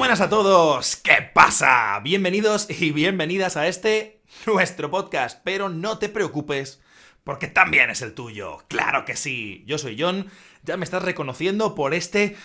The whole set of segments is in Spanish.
buenas a todos, ¿qué pasa? Bienvenidos y bienvenidas a nuestro podcast, pero no te preocupes, porque también es el tuyo, claro que sí. Yo soy John, ya me estás reconociendo por este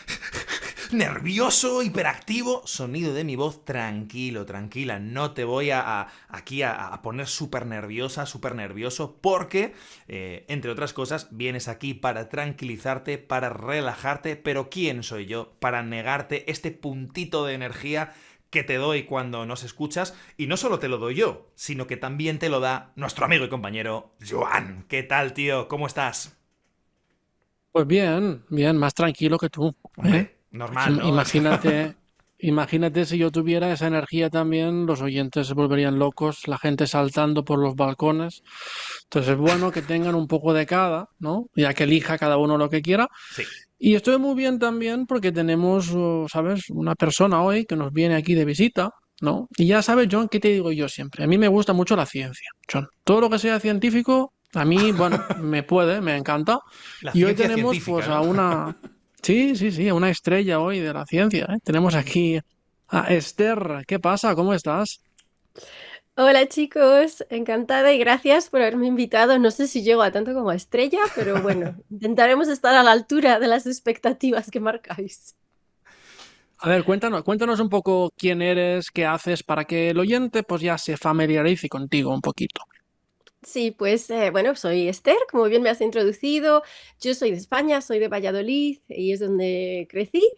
nervioso, hiperactivo sonido de mi voz. Tranquilo, tranquila, no te voy aquí a poner súper nerviosa, súper nervioso, porque, entre otras cosas, vienes aquí para tranquilizarte, para relajarte, pero ¿quién soy yo para negarte este puntito de energía que te doy cuando nos escuchas? Y no solo te lo doy yo, sino que también te lo da nuestro amigo y compañero Joan. ¿Qué tal, tío? ¿Cómo estás? Pues bien, bien, más tranquilo que tú, ¿eh? Hombre, normal, ¿no? Imagínate si yo tuviera esa energía también, los oyentes se volverían locos, la gente saltando por los balcones. Entonces es bueno que tengan un poco de cada, ¿no? Ya que elija cada uno lo que quiera. Sí. Y estoy muy bien también porque tenemos, ¿sabes? Una persona hoy que nos viene aquí de visita, ¿no? Y ya sabes, John, ¿qué te digo yo siempre? A mí me gusta mucho la ciencia, John. Todo lo que sea científico, a mí, bueno, me encanta. La Y hoy ciencia tenemos, científica, pues, ¿no? a una, sí, a una estrella hoy de la ciencia, ¿eh? Tenemos aquí a Esther. ¿Qué pasa? ¿Cómo estás? Hola chicos, encantada y gracias por haberme invitado. No sé si llego a tanto como a estrella, pero bueno, intentaremos estar a la altura de las expectativas que marcáis. A ver, cuéntanos un poco quién eres, qué haces, para que el oyente, pues, ya se familiarice contigo un poquito. Sí, pues bueno, soy Esther, como bien me has introducido. Yo soy de España, soy de Valladolid y es donde crecí.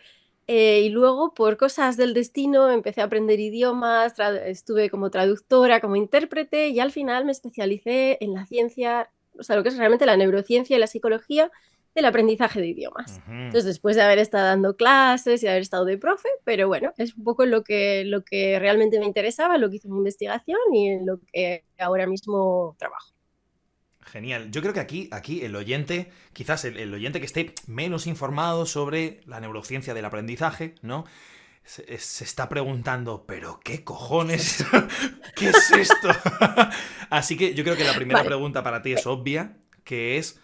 Y luego, por cosas del destino, empecé a aprender idiomas, estuve como traductora, como intérprete y al final me especialicé en la ciencia, o sea, lo que es realmente la neurociencia y la psicología del aprendizaje de idiomas. Ujú. Entonces, después de haber estado dando clases y haber estado de profe, pero bueno, es un poco lo que realmente me interesaba, lo que hice mi investigación y en lo que ahora mismo trabajo. Genial. Yo creo que aquí el oyente, quizás el oyente que esté menos informado sobre la neurociencia del aprendizaje, ¿no? Se está preguntando, ¿pero qué ¿Qué es cojones? eso? ¿Qué es esto? Así que yo creo que la primera Vale. pregunta para ti es obvia, que es,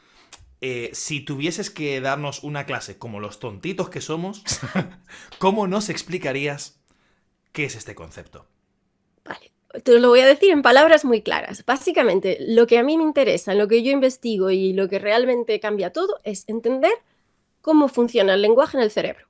si tuvieses que darnos una clase como los tontitos que somos, ¿cómo nos explicarías qué es este concepto? Vale, te lo voy a decir en palabras muy claras. Básicamente, lo que a mí me interesa, en lo que yo investigo y lo que realmente cambia todo es entender cómo funciona el lenguaje en el cerebro.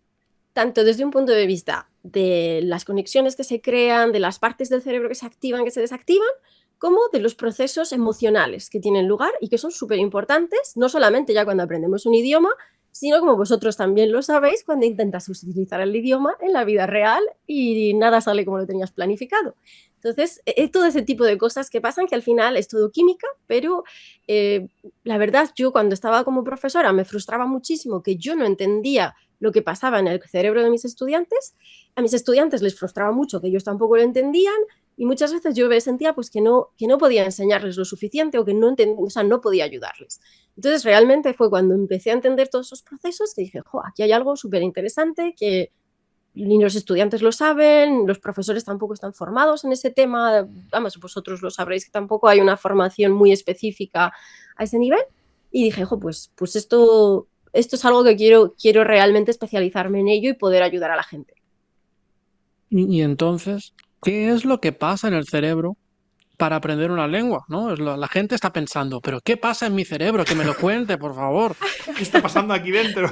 Tanto desde un punto de vista de las conexiones que se crean, de las partes del cerebro que se activan, que se desactivan, como de los procesos emocionales que tienen lugar y que son súper importantes, no solamente ya cuando aprendemos un idioma, sino como vosotros también lo sabéis, cuando intentas utilizar el idioma en la vida real y nada sale como lo tenías planificado. Entonces, todo ese tipo de cosas que pasan, que al final es todo química, pero eh, la verdad, yo cuando estaba como profesora me frustraba muchísimo que yo no entendía lo que pasaba en el cerebro de mis estudiantes. A mis estudiantes les frustraba mucho que ellos tampoco lo entendían y muchas veces yo me sentía pues que no podía enseñarles lo suficiente o que no, o sea, no podía ayudarles. Entonces realmente fue cuando empecé a entender todos esos procesos que dije, jo, aquí hay algo súper interesante que ni los estudiantes lo saben, los profesores tampoco están formados en ese tema, vamos, vosotros lo sabréis que tampoco hay una formación muy específica a ese nivel. Y dije, jo, pues esto es algo que quiero realmente especializarme en ello y poder ayudar a la gente. Y entonces, ¿qué es lo que pasa en el cerebro para aprender una lengua? ¿No? La gente está pensando, ¿pero qué pasa en mi cerebro? Que me lo cuente, por favor. ¿Qué está pasando aquí dentro?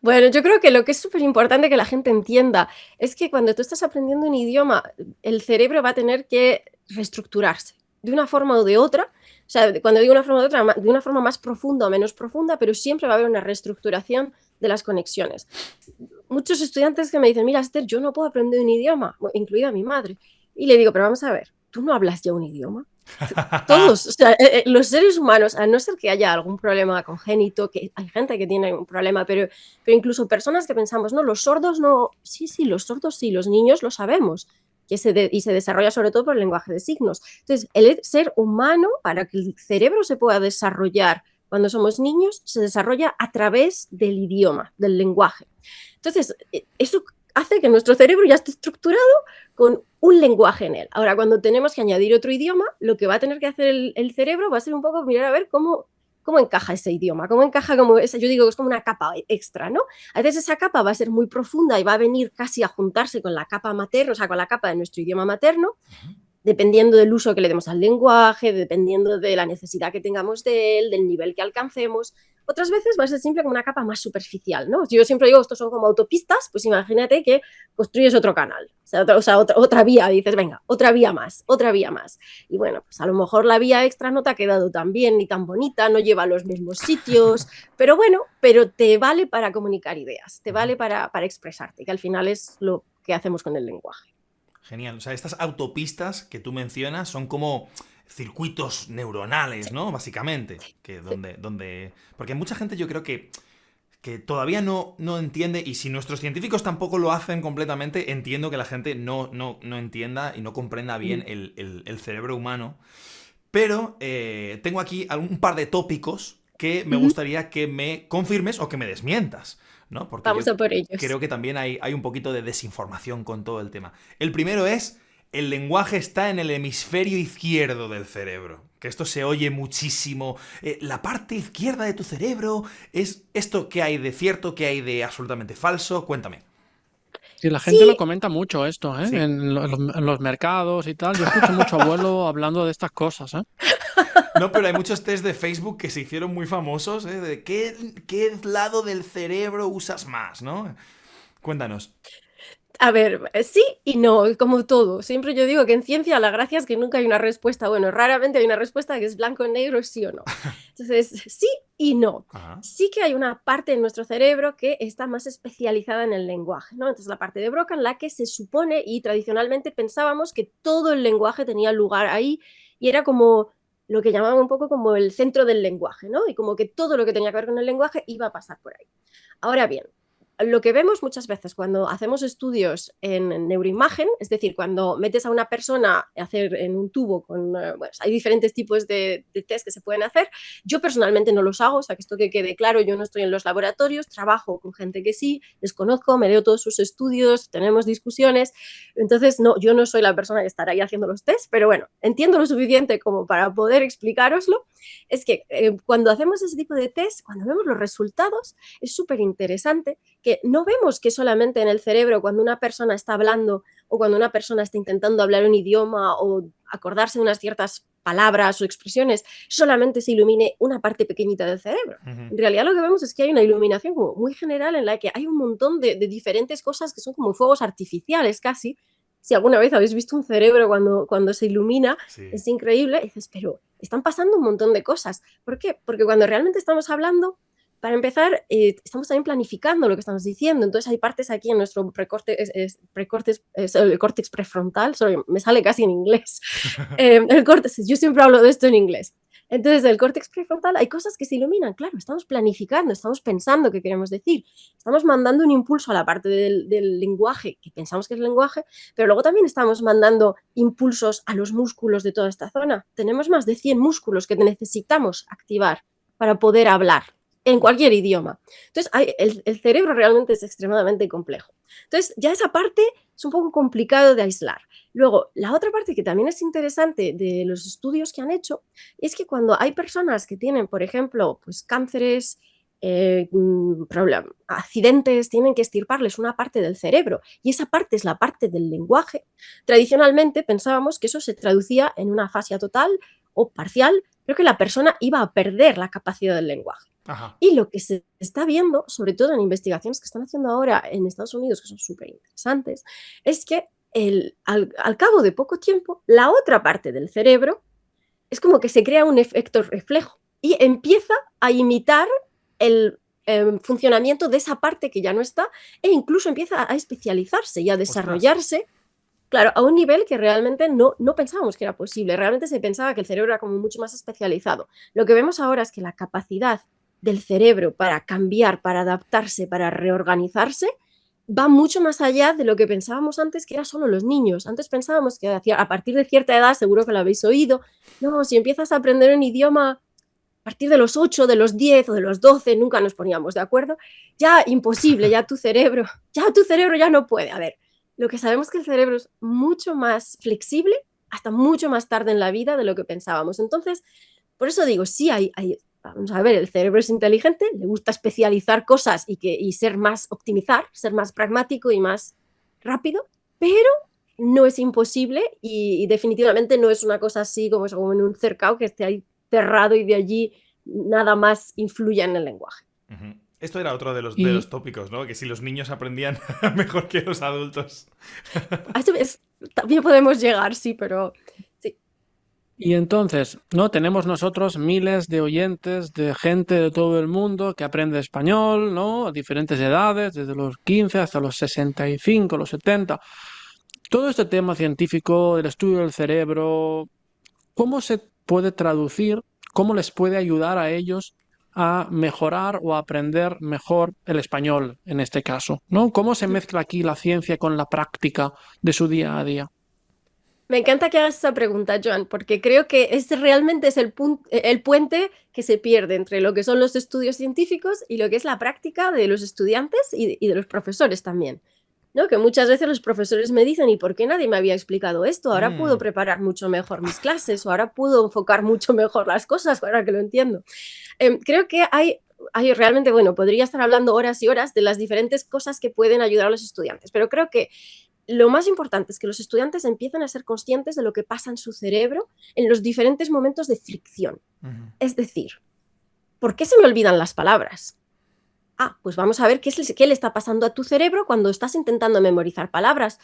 Bueno, yo creo que lo que es súper importante que la gente entienda es que cuando tú estás aprendiendo un idioma, el cerebro va a tener que reestructurarse de una forma o de otra. O sea, cuando digo una forma o de otra, de una forma más profunda o menos profunda, pero siempre va a haber una reestructuración de las conexiones. Muchos estudiantes que me dicen, mira, Esther, yo no puedo aprender un idioma, incluida mi madre. Y le digo, pero vamos a ver, ¿tú no hablas ya un idioma? Todos, o sea, los seres humanos, a no ser que haya algún problema congénito, que hay gente que tiene un problema, pero incluso personas que pensamos, no, los sordos no, sí, sí, los sordos sí, los niños lo sabemos, y se desarrolla sobre todo por el lenguaje de signos. Entonces, el ser humano, para que el cerebro se pueda desarrollar cuando somos niños, se desarrolla a través del idioma, del lenguaje. Entonces, eso hace que nuestro cerebro ya esté estructurado con un lenguaje en él. Ahora, cuando tenemos que añadir otro idioma, lo que va a tener que hacer el cerebro va a ser un poco mirar a ver ¿cómo encaja ese idioma? ¿Cómo encaja como esa? Yo digo que es como una capa extra, ¿no? A veces esa capa va a ser muy profunda y va a venir casi a juntarse con la capa materna, o sea, con la capa de nuestro idioma materno, dependiendo del uso que le demos al lenguaje, dependiendo de la necesidad que tengamos de él, del nivel que alcancemos. Otras veces va a ser siempre como una capa más superficial, ¿no? Yo siempre digo, estos son como autopistas, pues imagínate que construyes otro canal, otra vía, dices, venga, otra vía más. Y bueno, pues a lo mejor la vía extra no te ha quedado tan bien ni tan bonita, no lleva a los mismos sitios, pero bueno, pero te vale para comunicar ideas, te vale para expresarte, que al final es lo que hacemos con el lenguaje. Genial. O sea, estas autopistas que tú mencionas son como circuitos neuronales, ¿no? Básicamente. Que Porque hay mucha gente, yo creo que todavía no entiende, y si nuestros científicos tampoco lo hacen completamente, entiendo que la gente no entienda y no comprenda bien el cerebro humano. Pero tengo aquí un par de tópicos que me gustaría que me confirmes o que me desmientas, ¿no? Porque Vamos yo a por ellos. creo que también hay un poquito de desinformación con todo el tema. El primero es, el lenguaje está en el hemisferio izquierdo del cerebro. Que esto se oye muchísimo. La parte izquierda de tu cerebro es esto. ¿Qué hay de cierto? ¿Qué hay de absolutamente falso? Cuéntame. Sí, la gente lo Sí, comenta mucho esto, ¿eh? Sí. En los mercados y tal. Yo escucho mucho abuelo hablando de estas cosas, ¿eh? No, pero hay muchos test de Facebook que se hicieron muy famosos, ¿eh? De qué lado del cerebro usas más, ¿no? Cuéntanos. a ver, sí y no, como todo. Siempre yo digo que en ciencia la gracia es que nunca hay una respuesta. Bueno, raramente hay una respuesta que es blanco o negro, sí o no. Entonces, sí y no. Ajá. Sí que hay una parte de nuestro cerebro que está más especializada en el lenguaje, ¿no? Entonces, la parte de Broca en la que se supone y tradicionalmente pensábamos que todo el lenguaje tenía lugar ahí y era como lo que llamaban un poco como el centro del lenguaje, ¿no? Y como que todo lo que tenía que ver con el lenguaje iba a pasar por ahí. Ahora bien, lo que vemos muchas veces cuando hacemos estudios en neuroimagen, es decir, cuando metes a una persona a hacer en un tubo con, bueno, hay diferentes tipos de test que se pueden hacer. Yo personalmente no los hago, o sea, que esto que quede claro, yo no estoy en los laboratorios, trabajo con gente que sí, les conozco, me leo todos sus estudios, tenemos discusiones, entonces no, yo no soy la persona que estará ahí haciendo los tests, pero bueno, entiendo lo suficiente como para poder explicároslo. Es que cuando hacemos ese tipo de test, cuando vemos los resultados, es súper interesante que no vemos que solamente en el cerebro cuando una persona está hablando o cuando una persona está intentando hablar un idioma o acordarse de unas ciertas palabras o expresiones, solamente se ilumine una parte pequeñita del cerebro. En realidad lo que vemos es que hay una iluminación como muy general en la que hay un montón de diferentes cosas que son como fuegos artificiales casi. Si alguna vez habéis visto un cerebro cuando se ilumina, Sí. es increíble. Y dices, pero están pasando un montón de cosas. ¿Por qué? Porque cuando realmente estamos hablando, para empezar, estamos también planificando lo que estamos diciendo. Entonces hay partes aquí en nuestro el córtex prefrontal, sorry, me sale casi en inglés. El córtex, yo siempre hablo de esto en inglés. Entonces, el córtex prefrontal hay cosas que se iluminan, claro, estamos planificando, estamos pensando qué queremos decir, estamos mandando un impulso a la parte del lenguaje, que pensamos que es lenguaje, pero luego también estamos mandando impulsos a los músculos de toda esta zona. Tenemos más de 100 músculos que necesitamos activar para poder hablar en cualquier idioma. Entonces, el cerebro realmente es extremadamente complejo. Entonces, ya esa parte es un poco complicado de aislar. Luego, la otra parte que también es interesante de los estudios que han hecho es que cuando hay personas que tienen, por ejemplo, pues cánceres, accidentes, tienen que extirparles una parte del cerebro y esa parte es la parte del lenguaje. Tradicionalmente pensábamos que eso se traducía en una afasia total o parcial, pero que la persona iba a perder la capacidad del lenguaje. Ajá. Y lo que se está viendo, sobre todo en investigaciones que están haciendo ahora en Estados Unidos, que son súper interesantes, es que al cabo de poco tiempo, la otra parte del cerebro es como que se crea un efecto reflejo y empieza a imitar el funcionamiento de esa parte que ya no está e incluso empieza a especializarse y a desarrollarse. Ostras. Claro, a un nivel que realmente no pensábamos que era posible. Realmente se pensaba que el cerebro era como mucho más especializado. Lo que vemos ahora es que la capacidad del cerebro para cambiar, para adaptarse, para reorganizarse, va mucho más allá de lo que pensábamos antes, que era solo los niños. Antes pensábamos que a partir de cierta edad, seguro que lo habéis oído, no, si empiezas a aprender un idioma a partir de los 8, de los 10 o de los 12, nunca nos poníamos de acuerdo, ya imposible, ya tu cerebro ya no puede. A ver, lo que sabemos es que el cerebro es mucho más flexible hasta mucho más tarde en la vida de lo que pensábamos. Entonces, por eso digo, sí hay vamos a ver, el cerebro es inteligente, le gusta especializar cosas y ser más optimizar, ser más pragmático y más rápido, pero no es imposible y definitivamente no es una cosa así como en un cercado que esté ahí cerrado y de allí nada más influya en el lenguaje. Ujú. Esto era otro de los Y, tópicos, ¿no? Que si los niños aprendían mejor que los adultos. A esto también podemos llegar, sí, pero sí. y entonces, ¿no? Tenemos nosotros miles de oyentes, de gente de todo el mundo que aprende español, ¿no? A diferentes edades, desde los 15 hasta los 65, los 70. Todo este tema científico del estudio del cerebro, ¿cómo se puede traducir? ¿Cómo les puede ayudar a ellos a mejorar o a aprender mejor el español en este caso? ¿No? ¿Cómo se mezcla aquí la ciencia con la práctica de su día a día? Me encanta que hagas esa pregunta, Joan, porque creo que realmente es el puente que se pierde entre lo que son los estudios científicos y lo que es la práctica de los estudiantes y de los profesores también. ¿No? Que muchas veces los profesores me dicen, ¿y por qué nadie me había explicado esto? Ahora puedo preparar mucho mejor mis clases o ahora puedo enfocar mucho mejor las cosas, ahora que lo entiendo. Creo que hay realmente, bueno, podría estar hablando horas y horas de las diferentes cosas que pueden ayudar a los estudiantes, pero creo que lo más importante es que los estudiantes empiecen a ser conscientes de lo que pasa en su cerebro en los diferentes momentos de fricción. Ujú. Es decir, ¿por qué se me olvidan las palabras? Pues vamos a ver qué le está pasando a tu cerebro cuando estás intentando memorizar palabras.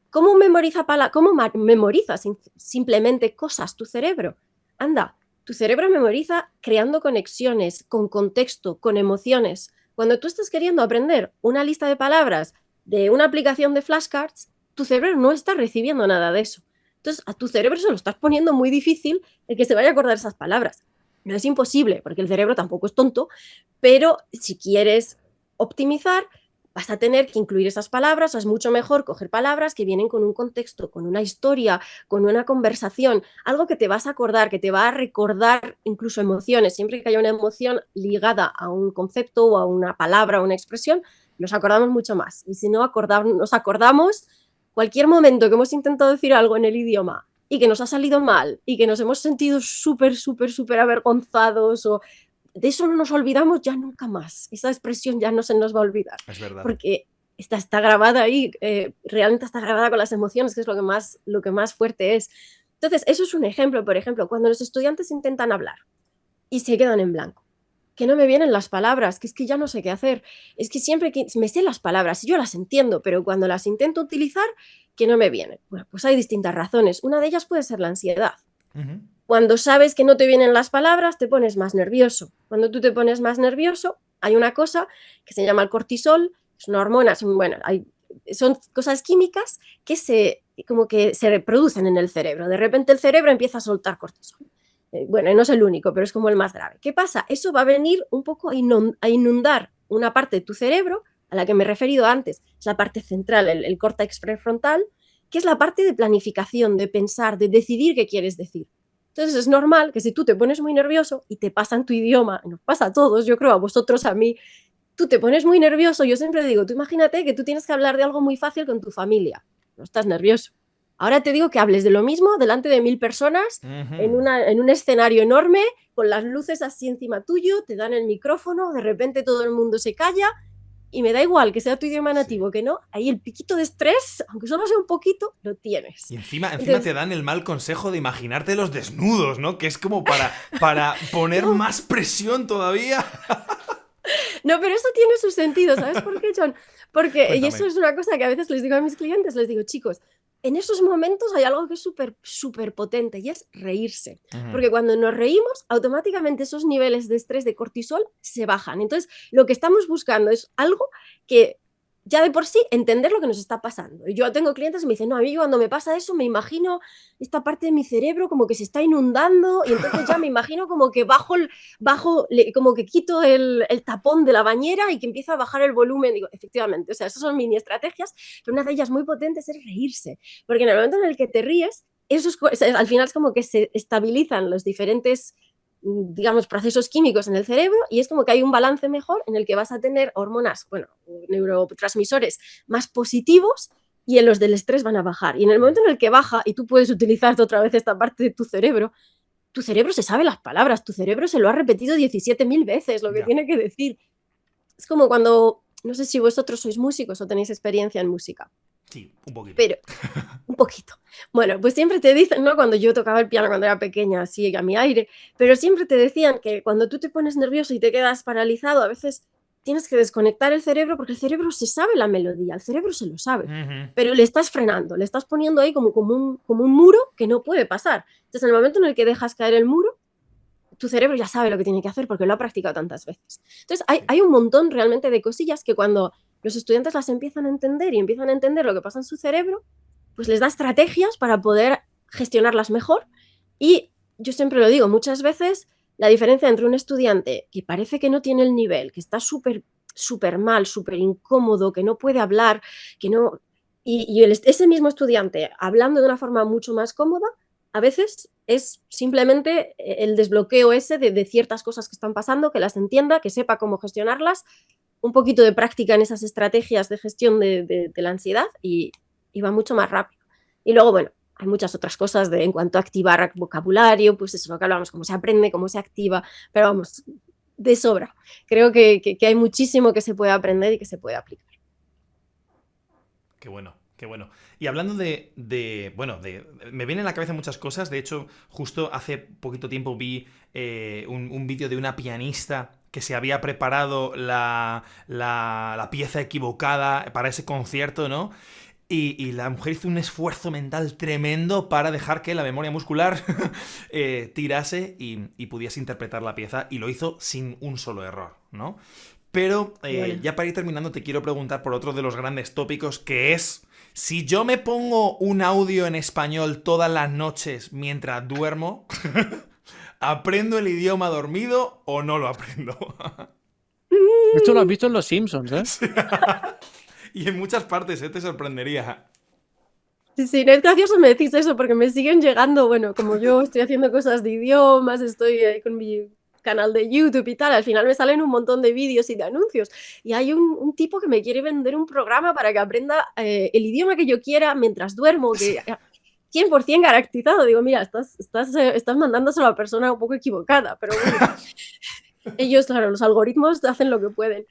¿Cómo memoriza simplemente cosas tu cerebro? Anda, tu cerebro memoriza creando conexiones, con contexto, con emociones. Cuando tú estás queriendo aprender una lista de palabras de una aplicación de flashcards, tu cerebro no está recibiendo nada de eso. Entonces, a tu cerebro se lo estás poniendo muy difícil el que se vaya a acordar esas palabras. No es imposible, porque el cerebro tampoco es tonto, pero si quieres optimizar, vas a tener que incluir esas palabras. Es mucho mejor coger palabras que vienen con un contexto, con una historia, con una conversación, algo que te vas a acordar, que te va a recordar incluso emociones. Siempre que haya una emoción ligada a un concepto o a una palabra o una expresión, nos acordamos mucho más. Y si no nos acordamos, cualquier momento que hemos intentado decir algo en el idioma y que nos ha salido mal y que nos hemos sentido súper, súper, súper avergonzados o de eso no nos olvidamos ya nunca más. Esa expresión ya no se nos va a olvidar. Es verdad. Porque está grabada ahí, realmente está grabada con las emociones, que es lo que más fuerte es. Entonces, eso es un ejemplo, por ejemplo, cuando los estudiantes intentan hablar y se quedan en blanco. Que no me vienen las palabras, que es que ya no sé qué hacer. Es que siempre que me sé las palabras y yo las entiendo, pero cuando las intento utilizar, que no me vienen. Bueno, pues hay distintas razones. Una de ellas puede ser la ansiedad. Ujú. Cuando sabes que no te vienen las palabras, te pones más nervioso. Cuando tú te pones más nervioso, hay una cosa que se llama el cortisol, es una hormona, son cosas químicas que como que se reproducen en el cerebro. De repente el cerebro empieza a soltar cortisol. Bueno, no es el único, pero es como el más grave. ¿Qué pasa? Eso va a venir un poco a inundar una parte de tu cerebro, a la que me he referido antes, es la parte central, el córtex prefrontal, que es la parte de planificación, de pensar, de decidir qué quieres decir. Entonces es normal que si tú te pones muy nervioso y te pasa en tu idioma, nos pasa a todos, yo creo a vosotros, a mí, tú te pones muy nervioso, yo siempre digo, tú imagínate que tú tienes que hablar de algo muy fácil con tu familia, no estás nervioso. Ahora te digo que hables de lo mismo delante de 1000 personas, en un escenario enorme, con las luces así encima tuyo, te dan el micrófono, de repente todo el mundo se calla y me da igual que sea tu idioma nativo que no, ahí el piquito de estrés, aunque solo sea un poquito, lo tienes. Y encima Entonces, te dan el mal consejo de imaginarte los desnudos, ¿no? Que es como para poner no, más presión todavía. no, pero eso tiene su sentido, ¿sabes por qué, John? Porque, y eso Cuéntame. es una cosa que a veces les digo a mis clientes, les digo, chicos, en esos momentos hay algo que es súper, súper potente y es reírse. Ujú. Porque cuando nos reímos, automáticamente esos niveles de estrés de cortisol se bajan. Entonces, lo que estamos buscando es algo que ya de por sí entender lo que nos está pasando. Y yo tengo clientes que me dicen, no, a mí cuando me pasa eso me imagino esta parte de mi cerebro como que se está inundando y entonces ya me imagino como que como que quito el tapón de la bañera y que empieza a bajar el volumen. Digo, efectivamente, o sea, esas son mini estrategias, pero una de ellas muy potentes es reírse, porque en el momento en el que te ríes, al final es como que se estabilizan los diferentes, digamos, procesos químicos en el cerebro y es como que hay un balance mejor en el que vas a tener hormonas, bueno, neurotransmisores más positivos y en los del estrés van a bajar. Y en el momento en el que baja y tú puedes utilizar otra vez esta parte de tu cerebro, tu cerebro se sabe las palabras, tu cerebro se lo ha repetido 17.000 veces lo que tiene que decir. Es como cuando, no sé si vosotros sois músicos o tenéis experiencia en música. Sí, un poquito. Pero, un poquito. Bueno, pues siempre te dicen, ¿no? Cuando yo tocaba el piano cuando era pequeña, así a mi aire, pero siempre te decían que cuando tú te pones nervioso y te quedas paralizado, a veces tienes que desconectar el cerebro porque el cerebro se sabe la melodía, el cerebro se lo sabe, pero le estás frenando, le estás poniendo ahí como un muro que no puede pasar. Entonces, en el momento en el que dejas caer el muro, tu cerebro ya sabe lo que tiene que hacer porque lo ha practicado tantas veces. Entonces, hay un montón realmente de cosillas que cuando los estudiantes las empiezan a entender y empiezan a entender lo que pasa en su cerebro, pues les da estrategias para poder gestionarlas mejor. Y yo siempre lo digo, muchas veces la diferencia entre un estudiante que parece que no tiene el nivel, que está súper mal, súper incómodo, que no puede hablar, que no... Y ese mismo estudiante hablando de una forma mucho más cómoda, a veces es simplemente el desbloqueo ese de ciertas cosas que están pasando, que las entienda, que sepa cómo gestionarlas, un poquito de práctica en esas estrategias de gestión de la ansiedad y va mucho más rápido. Y luego, bueno, hay muchas otras cosas en cuanto a activar vocabulario, pues eso, lo que hablamos, cómo se aprende, cómo se activa, pero vamos, de sobra. Creo que hay muchísimo que se puede aprender y que se puede aplicar. Qué bueno. Qué bueno. Y hablando me vienen a la cabeza muchas cosas. De hecho, justo hace poquito tiempo vi un vídeo de una pianista que se había preparado la pieza equivocada para ese concierto, ¿no? Y la mujer hizo un esfuerzo mental tremendo para dejar que la memoria muscular tirase y pudiese interpretar la pieza. Y lo hizo sin un solo error, ¿no? Pero ya para ir terminando te quiero preguntar por otro de los grandes tópicos, que es... Si yo me pongo un audio en español todas las noches mientras duermo, ¿aprendo el idioma dormido o no lo aprendo? Esto lo has visto en Los Simpsons, ¿eh? Sí. Y en muchas partes, te sorprendería. Sí, no es gracioso me decís eso porque me siguen llegando, bueno, como yo estoy haciendo cosas de idiomas, estoy ahí con mi canal de YouTube y tal, al final me salen un montón de vídeos y de anuncios y hay un tipo que me quiere vender un programa para que aprenda el idioma que yo quiera mientras duermo, que 100% garantizado. Digo, mira, estás mandándoselo a la persona un poco equivocada, pero bueno. Ellos, claro, los algoritmos hacen lo que pueden.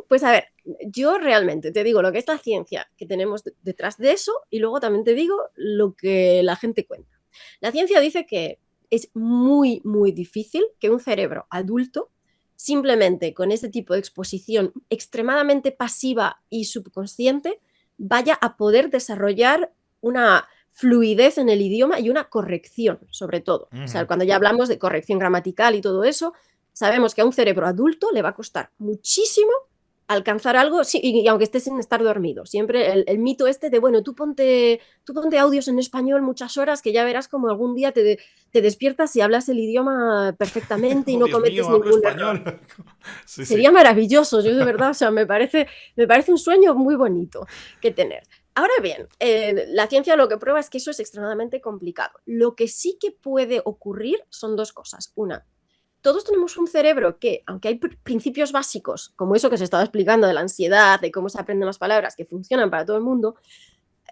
Pues a ver, yo realmente te digo lo que es la ciencia que tenemos detrás de eso y luego también te digo lo que la gente cuenta. La ciencia dice que es muy, muy difícil que un cerebro adulto, simplemente con ese tipo de exposición extremadamente pasiva y subconsciente, vaya a poder desarrollar una fluidez en el idioma y una corrección, sobre todo. O sea, cuando ya hablamos de corrección gramatical y todo eso, sabemos que a un cerebro adulto le va a costar muchísimo alcanzar algo, sí, y aunque esté sin estar dormido. Siempre el mito este de, bueno, tú ponte audios en español muchas horas que ya verás como algún día te despiertas y hablas el idioma perfectamente y no Dios cometes mío, hablo ningún español. error. Sí, Sería sí. maravilloso, yo de verdad, o sea, me parece un sueño muy bonito que tener. Ahora bien, la ciencia lo que prueba es que eso es extremadamente complicado. Lo que sí que puede ocurrir son dos cosas. Una, todos tenemos un cerebro que, aunque hay principios básicos, como eso que se estaba explicando de la ansiedad, de cómo se aprenden las palabras, que funcionan para todo el mundo,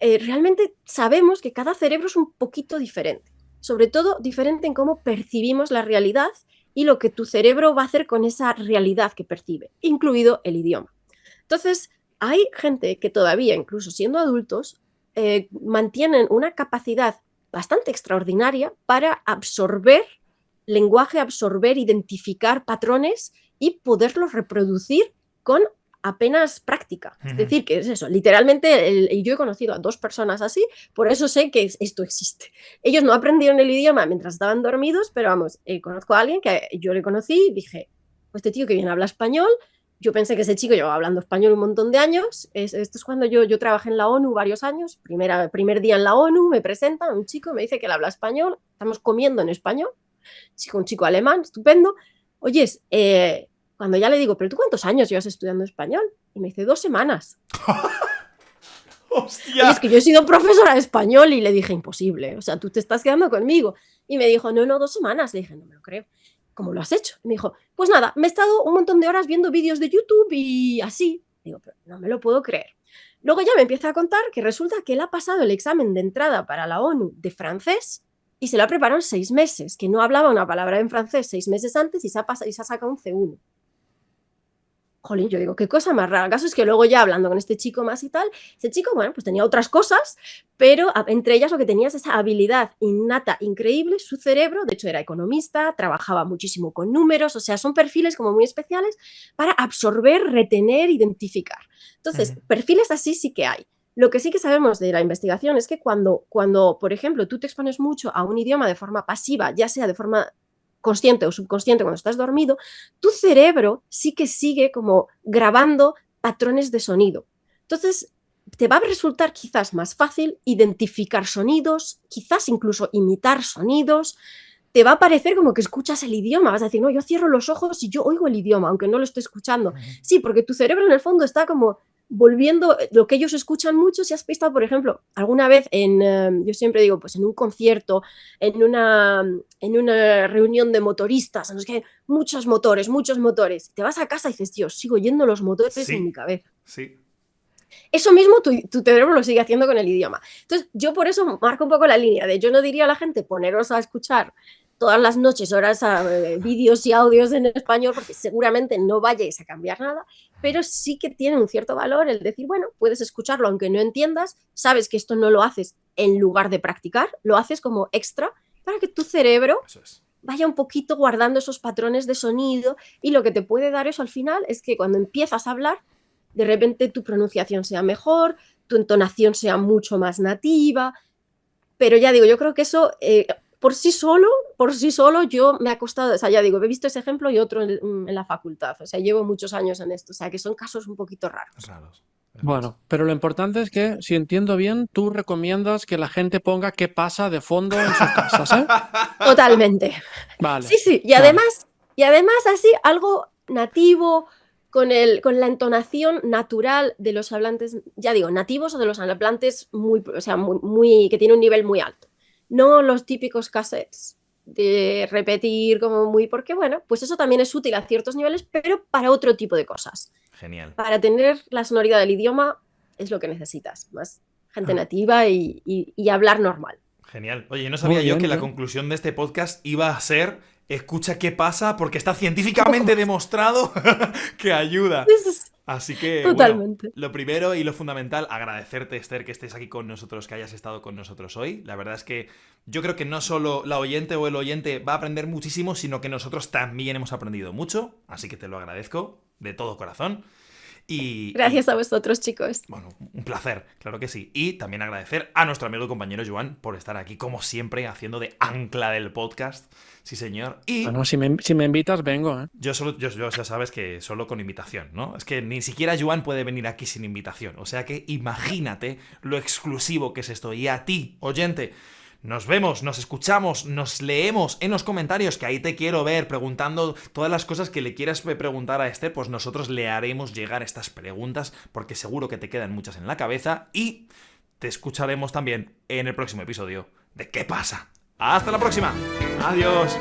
realmente sabemos que cada cerebro es un poquito diferente. Sobre todo diferente en cómo percibimos la realidad y lo que tu cerebro va a hacer con esa realidad que percibe, incluido el idioma. Entonces, hay gente que todavía, incluso siendo adultos, mantienen una capacidad bastante extraordinaria para absorber lenguaje, absorber, identificar patrones y poderlos reproducir con apenas práctica. Es decir, que es eso, literalmente yo he conocido a 2 personas así, por eso sé que esto existe. Ellos no aprendieron el idioma mientras estaban dormidos, pero vamos, conozco a alguien que yo le conocí y dije, pues este tío que bien habla español, yo pensé que ese chico llevaba hablando español un montón de años. Esto es cuando yo trabajé en la ONU varios años, primer día en la ONU, me presentan un chico, me dice que él habla español, estamos comiendo en español, un chico alemán, estupendo. Oyes, cuando ya le digo, ¿pero tú cuántos años llevas estudiando español? Y me dice, 2 semanas. ¡Hostia! Oye, es que yo he sido profesora de español y le dije, imposible, o sea, tú te estás quedando conmigo. Y me dijo, no, 2 semanas. Le dije, no me lo creo. ¿Cómo lo has hecho? Y me dijo, pues nada, me he estado un montón de horas viendo vídeos de YouTube y así. Digo, pero no me lo puedo creer. Luego ya me empieza a contar que resulta que él ha pasado el examen de entrada para la ONU de francés y se lo ha preparado en 6 meses, que no hablaba una palabra en francés 6 meses antes y se ha sacado un C1. Jolín, yo digo, qué cosa más rara. El caso es que luego ya hablando con este chico más y tal, ese chico, bueno, pues tenía otras cosas, pero entre ellas lo que tenía es esa habilidad innata, increíble, su cerebro, de hecho era economista, trabajaba muchísimo con números, o sea, son perfiles como muy especiales para absorber, retener, identificar. Entonces, perfiles así sí que hay. Lo que sí que sabemos de la investigación es que cuando, por ejemplo, tú te expones mucho a un idioma de forma pasiva, ya sea de forma consciente o subconsciente cuando estás dormido, tu cerebro sí que sigue como grabando patrones de sonido. Entonces, te va a resultar quizás más fácil identificar sonidos, quizás incluso imitar sonidos. Te va a parecer como que escuchas el idioma. Vas a decir, no, yo cierro los ojos y yo oigo el idioma, aunque no lo esté escuchando. Sí, porque tu cerebro en el fondo está como volviendo lo que ellos escuchan mucho. Si has visto, por ejemplo, alguna vez yo siempre digo, pues en un concierto, en una reunión de motoristas, en los que hay muchos motores, te vas a casa y dices, Dios, sigo oyendo los motores en mi cabeza. Sí. Eso mismo tu cerebro lo sigue haciendo con el idioma. Entonces, yo por eso marco un poco la línea de yo no diría a la gente poneros a escuchar todas las noches horas a vídeos y audios en español, porque seguramente no vayáis a cambiar nada, pero sí que tiene un cierto valor el decir, bueno, puedes escucharlo aunque no entiendas, sabes que esto no lo haces en lugar de practicar, lo haces como extra para que tu cerebro vaya un poquito guardando esos patrones de sonido, y lo que te puede dar eso al final es que cuando empiezas a hablar, de repente tu pronunciación sea mejor, tu entonación sea mucho más nativa, pero ya digo, yo creo que eso por sí solo yo me ha costado, o sea, ya digo, he visto ese ejemplo y otro en la facultad, o sea, llevo muchos años en esto, o sea, que son casos un poquito raros. Bueno, pero lo importante es que, si entiendo bien, tú recomiendas que la gente ponga qué pasa de fondo en sus casas, ¿eh? Totalmente. Vale. Sí, y además así algo nativo, con la entonación natural de los hablantes, ya digo, nativos o de los hablantes muy, que tiene un nivel muy alto. No los típicos cassettes de repetir como muy, porque bueno, pues eso también es útil a ciertos niveles, pero para otro tipo de cosas. Genial. Para tener la sonoridad del idioma es lo que necesitas, más gente nativa y hablar normal. Genial. Oye, no sabía yo que la conclusión de este podcast iba a ser escucha qué pasa, porque está científicamente demostrado que ayuda. Así que, totalmente. Bueno, lo primero y lo fundamental, agradecerte, Esther, que estés aquí con nosotros, que hayas estado con nosotros hoy. La verdad es que yo creo que no solo la oyente o el oyente va a aprender muchísimo, sino que nosotros también hemos aprendido mucho. Así que te lo agradezco de todo corazón. Gracias a vosotros, chicos. Bueno, un placer, claro que sí. Y también agradecer a nuestro amigo y compañero Joan por estar aquí, como siempre, haciendo de ancla del podcast. Sí, señor. Y bueno, si me invitas, vengo, ¿eh? Yo ya sabes que solo con invitación, ¿no? Es que ni siquiera Joan puede venir aquí sin invitación. O sea que imagínate lo exclusivo que es esto. Y a ti, oyente, nos vemos, nos escuchamos, nos leemos en los comentarios, que ahí te quiero ver preguntando todas las cosas que le quieras preguntar a Esther, pues nosotros le haremos llegar estas preguntas, porque seguro que te quedan muchas en la cabeza, y te escucharemos también en el próximo episodio de ¿Qué pasa? ¡Hasta la próxima! ¡Adiós!